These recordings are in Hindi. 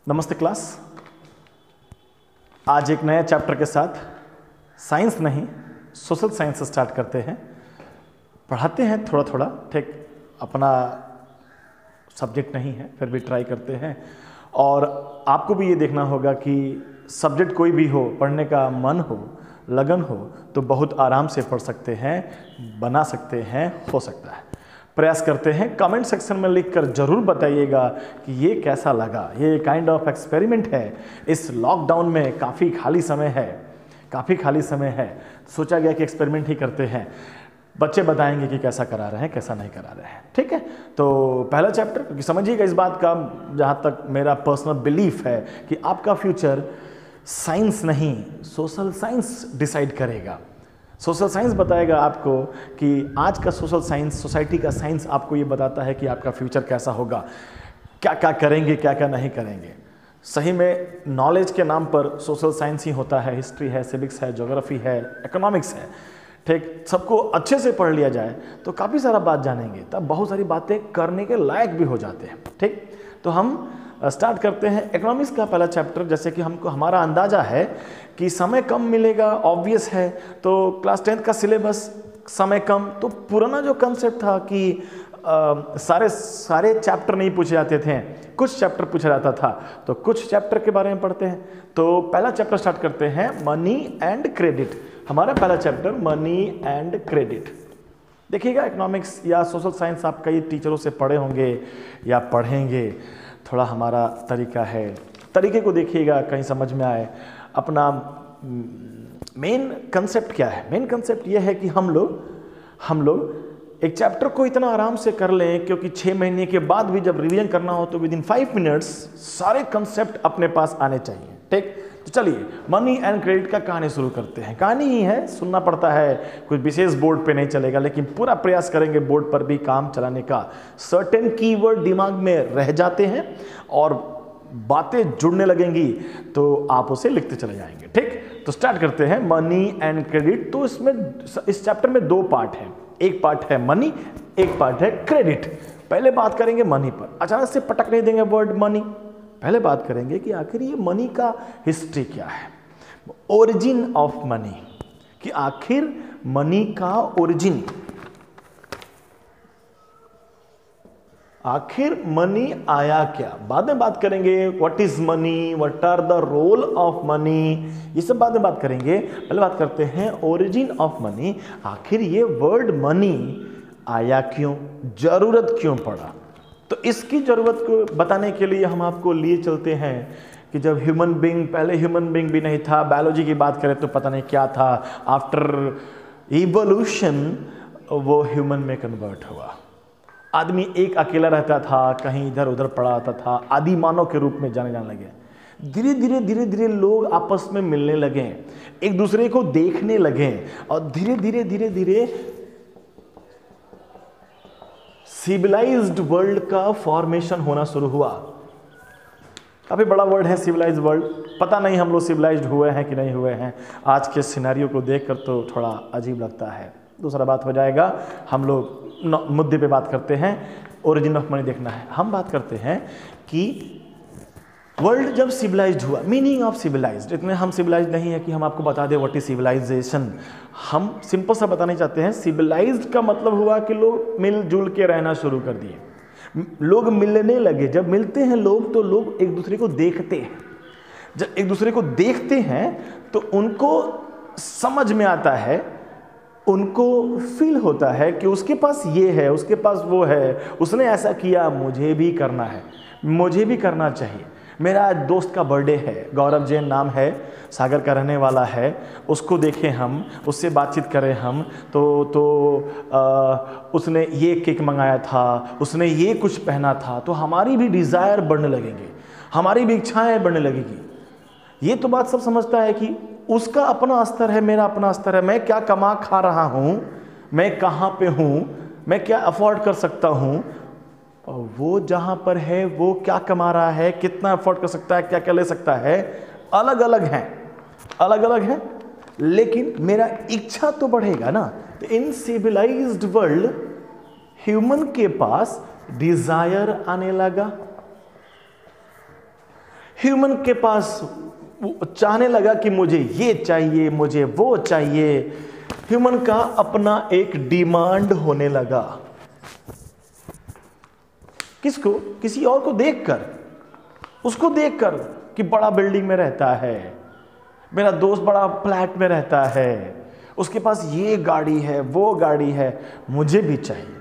नमस्ते क्लास। आज एक नया चैप्टर के साथ साइंस नहीं सोशल साइंस स्टार्ट करते हैं। पढ़ाते हैं थोड़ा थोड़ा, ठीक, अपना सब्जेक्ट नहीं है फिर भी ट्राई करते हैं। और आपको भी ये देखना होगा कि सब्जेक्ट कोई भी हो, पढ़ने का मन हो, लगन हो तो बहुत आराम से पढ़ सकते हैं, बना सकते हैं, हो सकता है। प्रयास करते हैं। कमेंट सेक्शन में लिखकर जरूर बताइएगा कि ये कैसा लगा। ये काइंड ऑफ एक्सपेरिमेंट है। इस लॉकडाउन में काफ़ी खाली समय है, सोचा गया कि एक्सपेरिमेंट ही करते हैं। बच्चे बताएंगे कि कैसा करा रहे हैं, कैसा नहीं करा रहे हैं, ठीक है। तो पहला चैप्टर, क्योंकि समझिएगा इस बात का, जहाँ तक मेरा पर्सनल बिलीफ है कि आपका फ्यूचर साइंस नहीं सोशल साइंस डिसाइड करेगा। सोशल साइंस बताएगा आपको कि आज का सोशल साइंस, सोसाइटी का साइंस आपको ये बताता है कि आपका फ्यूचर कैसा होगा, क्या क्या करेंगे, क्या क्या नहीं करेंगे। सही में नॉलेज के नाम पर सोशल साइंस ही होता है। हिस्ट्री है, सिविक्स है, ज्योग्राफी है, इकोनॉमिक्स है, ठीक। सबको अच्छे से पढ़ लिया जाए तो काफ़ी सारा बात जानेंगे, तब बहुत सारी बातें करने के लायक भी हो जाते हैं, ठीक। तो हम स्टार्ट करते हैं इकोनॉमिक्स का पहला चैप्टर। जैसे कि हमको हमारा अंदाज़ा है कि समय कम मिलेगा, ऑब्वियस है। तो क्लास 10th का सिलेबस, समय कम, तो पुराना जो कंसेप्ट था कि सारे चैप्टर नहीं पूछे जाते थे, कुछ चैप्टर पूछा जाता था, तो कुछ चैप्टर के बारे में पढ़ते हैं। तो पहला चैप्टर स्टार्ट करते हैं, मनी एंड क्रेडिट। हमारा पहला चैप्टर मनी एंड क्रेडिट। देखिएगा, इकोनॉमिक्स या सोशल साइंस आप कई टीचरों से पढ़े होंगे या पढ़ेंगे। थोड़ा हमारा तरीका है, तरीके को देखिएगा कहीं समझ में आए। अपना मेन कंसेप्ट क्या है? मेन कंसेप्ट ये है कि हम लोग एक चैप्टर को इतना आराम से कर लें, क्योंकि 6 महीने के बाद भी जब रिवीजन करना हो तो विदिन 5 मिनट्स सारे कंसेप्ट अपने पास आने चाहिए, ठीक। तो चलिए मनी एंड क्रेडिट का कहानी शुरू करते हैं। कहानी ही है, सुनना पड़ता है, कुछ विशेष बोर्ड पे नहीं चलेगा, लेकिन पूरा प्रयास करेंगे बोर्ड पर भी काम चलाने का। सर्टेन कीवर्ड दिमाग में रह जाते हैं और बातें जुड़ने लगेंगी तो आप उसे लिखते चले जाएंगे, ठीक। तो स्टार्ट करते हैं मनी एंड क्रेडिट। तो इस चैप्टर में 2 पार्ट हैं, एक पार्ट है मनी, एक पार्ट है क्रेडिट। पहले बात करेंगे मनी पर। अचानक से पटक नहीं देंगे वर्ड मनी, पहले बात करेंगे कि आखिर ये मनी का हिस्ट्री क्या है, ओरिजिन ऑफ मनी, कि आखिर मनी का ओरिजिन, आखिर मनी आया क्या। बाद में बात करेंगे what is money, what are the role of money, ये सब बाद में बात करेंगे। पहले बात करते हैं ओरिजिन ऑफ मनी। आखिर ये वर्ड मनी आया क्यों, जरूरत क्यों पड़ा। तो इसकी ज़रूरत को बताने के लिए हम आपको लिए चलते हैं कि जब ह्यूमन बीइंग, पहले ह्यूमन बीइंग भी नहीं था, बायोलॉजी की बात करें तो पता नहीं क्या था, आफ्टर इवोल्यूशन वो ह्यूमन में कन्वर्ट हुआ। आदमी एक अकेला रहता था, कहीं इधर उधर पड़ा रहता था, आदि मानव के रूप में जाने लगे। धीरे धीरे लोग आपस में मिलने लगे, एक दूसरे को देखने लगे, और धीरे धीरे सिविलाइज्ड वर्ल्ड का फॉर्मेशन होना शुरू हुआ। काफ़ी बड़ा वर्ड है सिविलाइज्ड वर्ल्ड, पता नहीं हम लोग सिविलाइज्ड हुए हैं कि नहीं हुए हैं। आज के सिनेरियो को देखकर तो थोड़ा अजीब लगता है। दूसरा बात हो जाएगा, हम लोग मुद्दे पे बात करते हैं, ओरिजिन ऑफ मनी देखना है। हम बात करते हैं कि वर्ल्ड जब सिविलाइज्ड हुआ, मीनिंग ऑफ सिविलाइज्ड। इतने हम सिविलाइज्ड नहीं है कि हम आपको बता दें व्हाट इज सिविलाइजेशन। हम सिंपल सा बताना चाहते हैं, सिविलाइज्ड का मतलब हुआ कि लोग मिलजुल के रहना शुरू कर दिए, लोग मिलने लगे। जब मिलते हैं लोग तो लोग एक दूसरे को देखते हैं। जब एक दूसरे को देखते हैं तो उनको समझ में आता है, उनको फील होता है कि उसके पास ये है, उसके पास वो है, उसने ऐसा किया, मुझे भी करना है, मुझे भी करना चाहिए। मेरा दोस्त का बर्थडे है, गौरव जैन नाम है, सागर का रहने वाला है। उसको देखें हम, उससे बातचीत करें हम तो उसने ये केक मंगाया था, उसने ये कुछ पहना था, तो हमारी भी डिज़ायर बढ़ने लगेंगी, हमारी भी इच्छाएं बढ़ने लगेगी। ये तो बात सब समझता है कि उसका अपना स्तर है, मेरा अपना स्तर है, मैं क्या कमा खा रहा हूँ, मैं कहाँ पे हूँ, मैं क्या अफोर्ड कर सकता हूँ, और वो जहाँ पर है वो क्या कमा रहा है, कितना अफोर्ड कर सकता है, क्या क्या ले सकता है, अलग अलग है। लेकिन मेरा इच्छा तो बढ़ेगा ना। तो इन सिविलाइज्ड वर्ल्ड ह्यूमन के पास डिजायर आने लगा। ह्यूमन के पास चाहने लगा कि मुझे ये चाहिए, मुझे वो चाहिए। ह्यूमन का अपना एक डिमांड होने लगा। किसको? किसी और को देखकर, उसको देखकर कि बड़ा बिल्डिंग में रहता है, मेरा दोस्त बड़ा फ्लैट में रहता है, उसके पास ये गाड़ी है, वो गाड़ी है, मुझे भी चाहिए।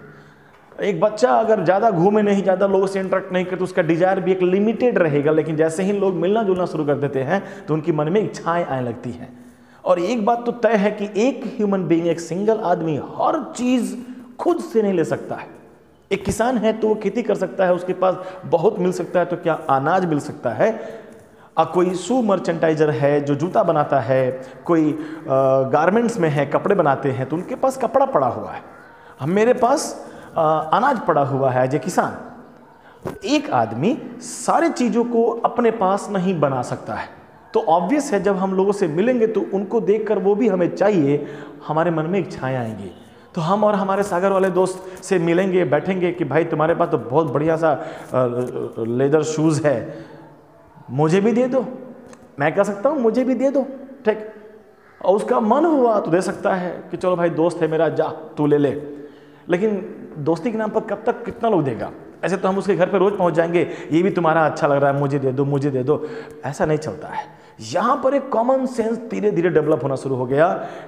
एक बच्चा अगर ज़्यादा घूमे नहीं, ज़्यादा लोगों से इंटरेक्ट नहीं करे तो उसका डिजायर भी एक लिमिटेड रहेगा, लेकिन जैसे ही लोग मिलना जुलना शुरू कर देते हैं तो उनकी मन में इच्छाएं आने लगती हैं। और एक बात तो तय है कि एक ह्यूमन बीइंग, एक सिंगल आदमी हर चीज़ खुद से नहीं ले सकता है। एक किसान है तो वो खेती कर सकता है, उसके पास बहुत मिल सकता है, तो क्या अनाज मिल सकता है। कोई शू मर्चेंटाइजर है जो जूता बनाता है, कोई गारमेंट्स में है, कपड़े बनाते हैं, तो उनके पास कपड़ा पड़ा हुआ है। मेरे पास अनाज पड़ा हुआ है एज ए किसान। एक आदमी सारी चीज़ों को अपने पास नहीं बना सकता है, तो ऑब्वियस है जब हम लोगों से मिलेंगे तो उनको देखकर वो भी हमें चाहिए, हमारे मन में इच्छाएं आएंगी। तो हम और हमारे सागर वाले दोस्त से मिलेंगे, बैठेंगे कि भाई तुम्हारे पास तो बहुत बढ़िया सा लेदर शूज़ है, मुझे भी दे दो। मैं कह सकता हूँ मुझे भी दे दो, ठीक। और उसका मन हुआ तो दे सकता है कि चलो भाई दोस्त है मेरा, जा तू ले ले। लेकिन दोस्ती के नाम पर कब तक कितना लोग देगा? ऐसे तो हम उसके घर पर रोज पहुंच जाएंगे, ये भी तुम्हारा अच्छा लग रहा है, मुझे दे दो, मुझे दे दो। ऐसा नहीं चलता है। यहाँ पर एक कॉमन सेंस धीरे धीरे डेवलप होना शुरू हो गया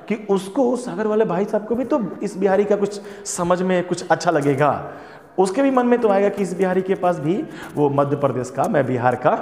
कि उसको, सागर वाले भाई साहब को भी तो इस बिहारी का कुछ समझ में कुछ अच्छा लगेगा। उसके भी मन में तो आएगा कि इस बिहारी के पास भी, वो मध्य प्रदेश का, मैं बिहार का,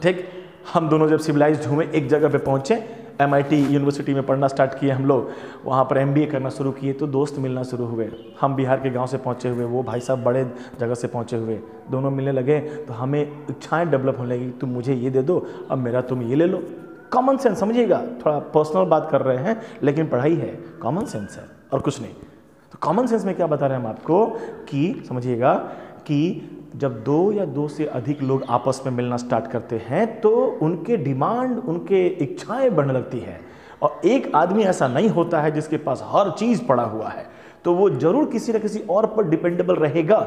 ठीक। हम दोनों जब सिविलाइज्ड हुए, एक जगह पे पहुँचे, MIT यूनिवर्सिटी में पढ़ना स्टार्ट किए हम लोग, वहाँ पर MBA करना शुरू किए, तो दोस्त मिलना शुरू हुए। हम बिहार के गांव से पहुँचे हुए, वो भाई साहब बड़े जगह से पहुँचे हुए, दोनों मिलने लगे तो हमें इच्छाएं डेवलप होने लगी, तुम मुझे ये दे दो, अब मेरा तुम ये ले लो। कॉमन सेंस, समझिएगा, थोड़ा पर्सनल बात कर रहे हैं लेकिन पढ़ाई है, कॉमन सेंस है और कुछ नहीं। तो कॉमन सेंस में क्या बता रहे हैं हम आपको कि समझिएगा कि जब दो या दो से अधिक लोग आपस में मिलना स्टार्ट करते हैं तो उनके डिमांड, उनके इच्छाएं बढ़ने लगती हैं। और एक आदमी ऐसा नहीं होता है जिसके पास हर चीज पड़ा हुआ है, तो वो जरूर किसी न किसी और पर डिपेंडेबल रहेगा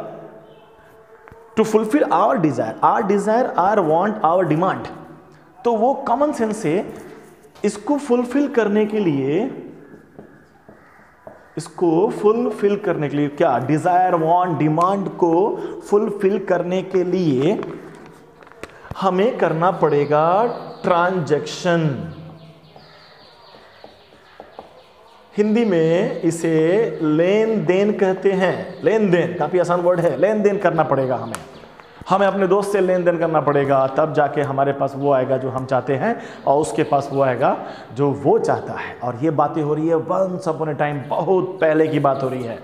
to fulfil our desire, our want, our demand. तो वो कॉमन सेंस से इसको फुलफिल करने के लिए, क्या डिजायर, वांट, डिमांड को फुलफिल करने के लिए हमें करना पड़ेगा ट्रांजैक्शन। हिंदी में इसे लेन देन कहते हैं। लेन देन काफी आसान वर्ड है। लेन देन करना पड़ेगा हमें अपने दोस्त से लेन देन करना पड़ेगा, तब जाके हमारे पास वो आएगा जो हम चाहते हैं और उसके पास वो आएगा जो वो चाहता है। और ये बातें हो रही है वंस अपॉन ए टाइम, बहुत पहले की बात हो रही है,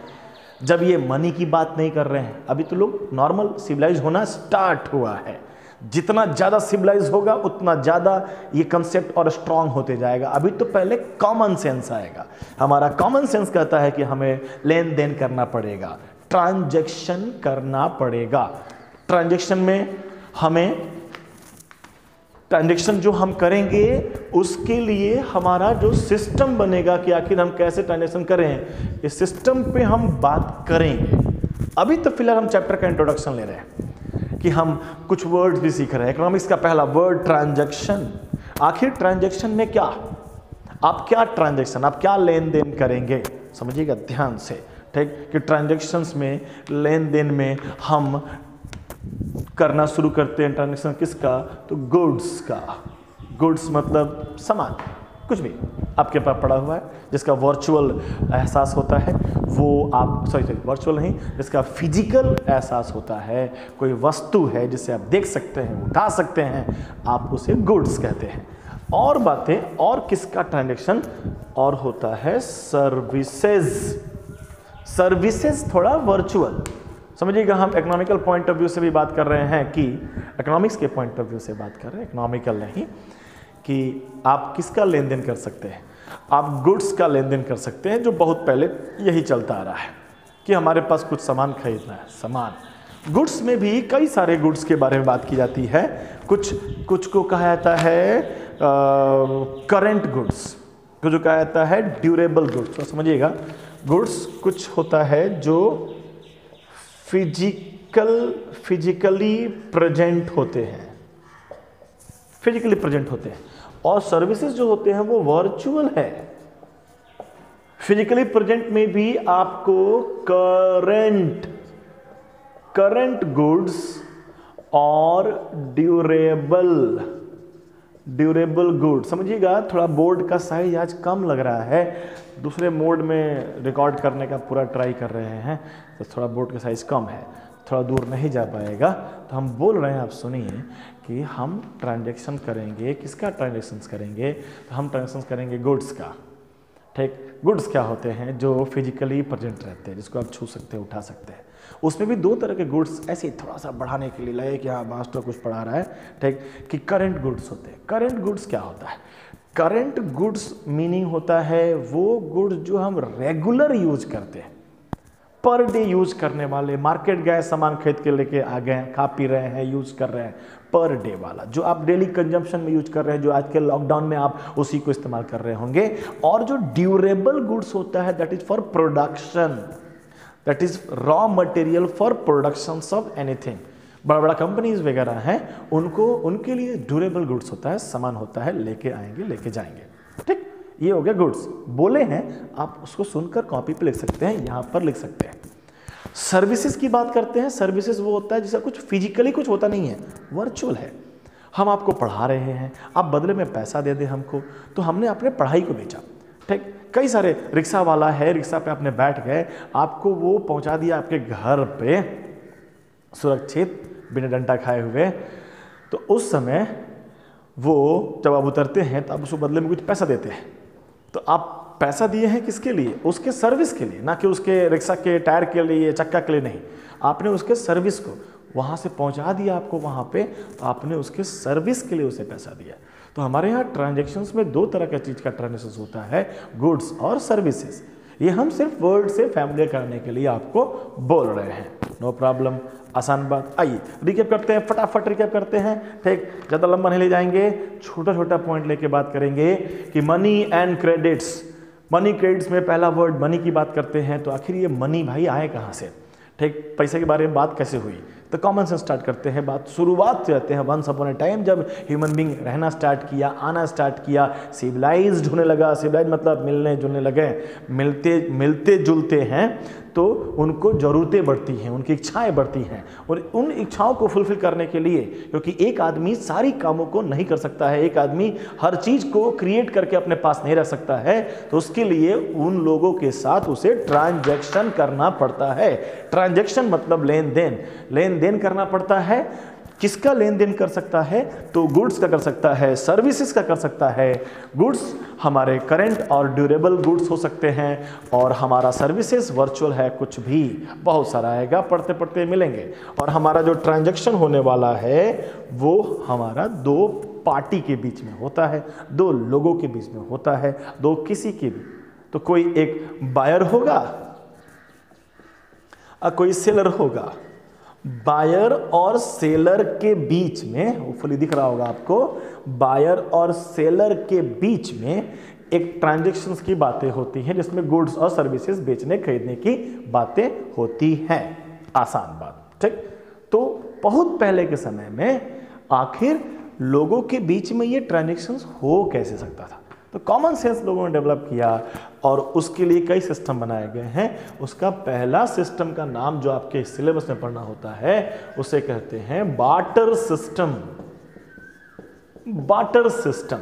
जब ये मनी की बात नहीं कर रहे हैं। अभी तो लोग नॉर्मल सिविलाइज होना स्टार्ट हुआ है। जितना ज़्यादा सिविलाइज होगा उतना ज़्यादा ये कंसेप्ट और स्ट्रांग होते जाएगा। अभी तो पहले कॉमन सेंस आएगा। हमारा कॉमन सेंस कहता है कि हमें लेन देन करना पड़ेगा, ट्रांजैक्शन करना पड़ेगा। ट्रांजैक्शन में हमें, ट्रांजैक्शन जो हम करेंगे उसके लिए हमारा जो सिस्टम बनेगा कि आखिर हम कैसे ट्रांजैक्शन करें, इस सिस्टम पे हम बात करेंगे। अभी तो फिलहाल हम चैप्टर का इंट्रोडक्शन ले रहे हैं कि हम कुछ वर्ड्स भी सीख रहे हैं। इकोनॉमिक्स का पहला वर्ड ट्रांजैक्शन। आखिर ट्रांजैक्शन में क्या, आप क्या ट्रांजैक्शन, आप क्या लेन देन करेंगे, समझिएगा ध्यान से, ठीक। कि ट्रांजैक्शंस में, लेन देन में हम करना शुरू करते हैं ट्रांजैक्शन किसका, तो गुड्स का। गुड्स मतलब सामान, कुछ भी आपके पास पड़ा हुआ है जिसका वर्चुअल एहसास होता है, वो आप वर्चुअल नहीं, जिसका फिजिकल एहसास होता है, कोई वस्तु है जिसे आप देख सकते हैं, उठा सकते हैं, आप उसे गुड्स कहते हैं। और बातें, और किसका ट्रांजैक्शन, और होता है सर्विसेज। सर्विसेज थोड़ा वर्चुअल, समझिएगा। हम इकोनॉमिकल पॉइंट ऑफ व्यू से भी बात कर रहे हैं कि इकोनॉमिक्स के पॉइंट ऑफ व्यू से बात कर रहे हैं, इकोनॉमिकल नहीं, कि आप किसका लेन देन कर सकते हैं, आप गुड्स का लेन देन कर सकते हैं। जो बहुत पहले यही चलता आ रहा है कि हमारे पास कुछ सामान खरीदना है, सामान। गुड्स में भी कई सारे गुड्स के बारे में बात की जाती है। कुछ को कहा जाता है करेंट गुड्स, को जो कहा जाता है ड्यूरेबल गुड्स। तो समझिएगा, गुड्स कुछ होता है जो फिजिकली प्रेजेंट होते हैं, फिजिकली प्रेजेंट होते हैं, और सर्विसेज जो होते हैं वो वर्चुअल है। फिजिकली प्रेजेंट में भी आपको करंट गुड्स और ड्यूरेबल गुड, समझिएगा थोड़ा बोर्ड का साइज आज कम लग रहा है, दूसरे मोड में रिकॉर्ड करने का पूरा ट्राई कर रहे हैं, तो थोड़ा बोर्ड का साइज कम है, थोड़ा दूर नहीं जा पाएगा। तो हम बोल रहे हैं, आप सुनिए कि हम ट्रांजैक्शन करेंगे, किसका ट्रांजैक्शंस करेंगे, तो हम ट्रांजैक्शंस करेंगे गुड्स का। ठीक, गुड्स क्या होते हैं, जो फिजिकली प्रेजेंट रहते हैं, जिसको आप छू सकते हैं, उठा सकते हैं। उसमें भी दो तरह के गुड्स, ऐसे ही थोड़ा सा बढ़ाने के लिए लगे कि हाँ मास्टर कुछ पढ़ा रहा है, ठीक, कि करंट गुड्स होते हैं। करंट गुड्स क्या होता है? करंट गुड्स मीनिंग होता है वो गुड्स जो हम रेगुलर यूज करते हैं, पर डे यूज करने वाले, मार्केट गए सामान खरीद के लेके आ गए, खा पी रहे हैं, यूज कर रहे हैं, पर डे वाला जो आप डेली कंजम्पशन में यूज कर रहे हैं, जो आज के लॉकडाउन में आप उसी को इस्तेमाल कर रहे होंगे। और जो ड्यूरेबल गुड्स होता है, that is for production, that is raw material for production of anything. बड़ा बड़ा कंपनीज वगैरह हैं, उनके लिए ड्यूरेबल गुड्स होता है, सामान होता है, लेके आएंगे, लेके जाएंगे। ठीक, ये हो गया गुड्स। बोले हैं, आप उसको सुनकर कॉपी पे लिख सकते हैं, यहाँ पर लिख सकते हैं। सर्विसेज की बात करते हैं। सर्विसेज वो होता है जिसका कुछ फिजिकली कुछ होता नहीं है, वर्चुअल है। हम आपको पढ़ा रहे हैं, आप बदले में पैसा दे दें हमको, तो हमने अपने पढ़ाई को बेचा। ठीक, कई सारे रिक्शा वाला है, रिक्शा पे आपने बैठ गए, आपको वो पहुंचा दिया आपके घर पे सुरक्षित, बिना डंडा खाए हुए। तो उस समय वो जब आप उतरते हैं तो आप उसको बदले में कुछ पैसा देते हैं। तो आप पैसा दिए हैं किसके लिए? उसके सर्विस के लिए, ना कि उसके रिक्शा के टायर के लिए, चक्का के लिए नहीं। आपने उसके सर्विस को वहाँ से पहुँचा दिया आपको वहाँ पे, तो आपने उसके सर्विस के लिए उसे पैसा दिया। तो हमारे यहाँ ट्रांजैक्शंस में दो तरह का चीज़ का ट्रांजैक्शंस होता है, गुड्स और सर्विसेज। ये हम सिर्फ वर्ड से फैमिलियर करने के लिए आपको बोल रहे हैं, नो प्रॉब्लम, आसान बात। आइए रिकैप करते हैं, फटाफट रिकैप करते हैं। ठीक, ज़्यादा लंबा नहीं ले जाएंगे, छोटा छोटा पॉइंट लेके बात करेंगे कि money and credits. Money credits में पहला वर्ड मनी की बात करते हैं, तो आखिर ये मनी भाई आए कहाँ से? ठीक, पैसे के बारे में बात कैसे हुई? तो कॉमन से स्टार्ट करते हैं बात, शुरुआत से रहते हैं। वंस अपॉन ए टाइम जब ह्यूमन बींग रहना स्टार्ट किया, आना स्टार्ट किया, सिविलाइज्ड होने लगा। सिविलाइज मतलब मिलने जुलने लगे, मिलते जुलते हैं, तो उनको ज़रूरतें बढ़ती हैं, उनकी इच्छाएं बढ़ती हैं, और उन इच्छाओं को फुलफिल करने के लिए, क्योंकि एक आदमी सारी कामों को नहीं कर सकता है, एक आदमी हर चीज़ को क्रिएट करके अपने पास नहीं रख सकता है, तो उसके लिए उन लोगों के साथ उसे ट्रांजैक्शन करना पड़ता है। ट्रांजैक्शन मतलब लेन देन करना पड़ता है। किसका लेन देन कर सकता है? तो गुड्स का कर सकता है, सर्विसेज का कर सकता है। गुड्स हमारे करंट और ड्यूरेबल गुड्स हो सकते हैं, और हमारा सर्विसेज वर्चुअल है, कुछ भी बहुत सारा आएगा, पढ़ते पढ़ते मिलेंगे। और हमारा जो ट्रांजैक्शन होने वाला है वो हमारा दो पार्टी के बीच में होता है, दो लोगों के बीच में होता है, दो किसी के भी। तो कोई एक बायर होगा और कोई सेलर होगा। बायर और सेलर के बीच में, होपफुली दिख रहा होगा आपको, बायर और सेलर के बीच में एक ट्रांजैक्शंस की बातें होती हैं, जिसमें गुड्स और सर्विसेज बेचने खरीदने की बातें होती हैं। आसान बात। ठीक, तो बहुत पहले के समय में आखिर लोगों के बीच में ये ट्रांजैक्शंस हो कैसे सकता था? तो कॉमन सेंस लोगों ने डेवलप किया, और उसके लिए कई सिस्टम बनाए गए हैं। उसका पहला सिस्टम का नाम जो आपके सिलेबस में पढ़ना होता है, उसे कहते हैं बार्टर सिस्टम। Barter system.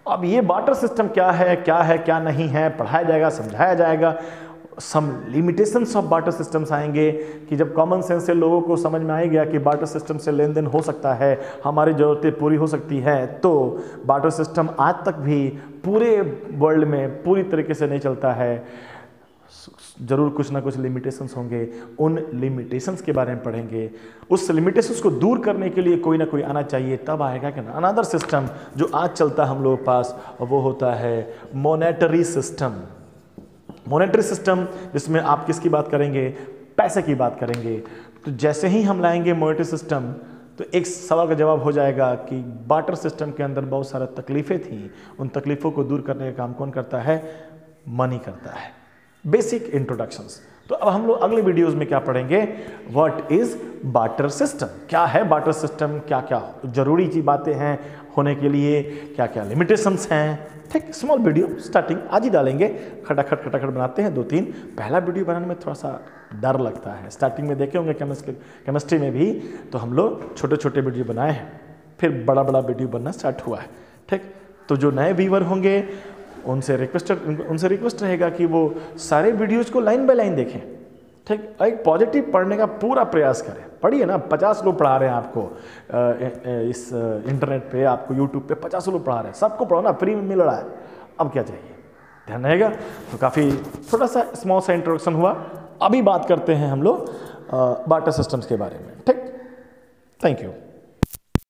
अब ये बार्टर सिस्टम क्या है क्या नहीं है, पढ़ाया जाएगा, समझाया जाएगा। Some limitations of barter systems आएंगे, कि जब कॉमन सेंस से लोगों को समझ में आ गया कि बार्टर सिस्टम से लेन देन हो सकता है, हमारी ज़रूरतें पूरी हो सकती है, तो बार्टर सिस्टम आज तक भी पूरे वर्ल्ड में पूरी तरीके से नहीं चलता है। ज़रूर कुछ ना कुछ लिमिटेशंस होंगे, उन लिमिटेशंस के बारे में पढ़ेंगे। उस लिमिटेशंस को दूर करने के लिए कोई ना कोई आना चाहिए, तब आएगा कि अनदर सिस्टम जो आज चलता है हम लोगों के पास, वो होता है मॉनेटरी सिस्टम। मॉनेटरी सिस्टम जिसमें आप किसकी बात करेंगे? पैसे की बात करेंगे। तो जैसे ही हम लाएंगे मॉनेटरी सिस्टम, तो एक सवाल का जवाब हो जाएगा कि बार्टर सिस्टम के अंदर बहुत सारा तकलीफ़ें थी, उन तकलीफ़ों को दूर करने का काम कौन करता है? मनी करता है। Basic introductions. तो अब हम लोग अगले वीडियोस में क्या पढ़ेंगे, व्हाट इज बार्टर सिस्टम, क्या है बार्टर सिस्टम, क्या क्या जरूरी चीज बातें हैं होने के लिए, क्या क्या लिमिटेशंस हैं। ठीक, स्मॉल वीडियो स्टार्टिंग आज ही डालेंगे, खटाखट खटाखट बनाते हैं 2-3। पहला वीडियो बनाने में थोड़ा सा डर लगता है, स्टार्टिंग में देखे होंगे केमिस्ट्री में भी, तो हम लोग छोटे छोटे वीडियो बनाए हैं, फिर बड़ा बड़ा वीडियो बनना स्टार्ट हुआ है। ठीक, तो जो नए व्यूअर होंगे उनसे रिक्वेस्ट रहेगा कि वो सारे वीडियोज़ को लाइन बाय लाइन देखें। ठीक, एक पॉजिटिव पढ़ने का पूरा प्रयास करें। पढ़िए ना, 50 लोग पढ़ा रहे हैं आपको इस इंटरनेट पे, आपको यूट्यूब पे 50 लोग पढ़ा रहे हैं, सबको पढ़ो ना, फ्री में मिल रहा है, अब क्या चाहिए, ध्यान रहेगा। तो काफ़ी थोड़ा सा स्मॉल सा इंट्रोडक्शन हुआ, अभी बात करते हैं हम लोग बार्टर सिस्टम्स के बारे में। ठीक, थैंक यू।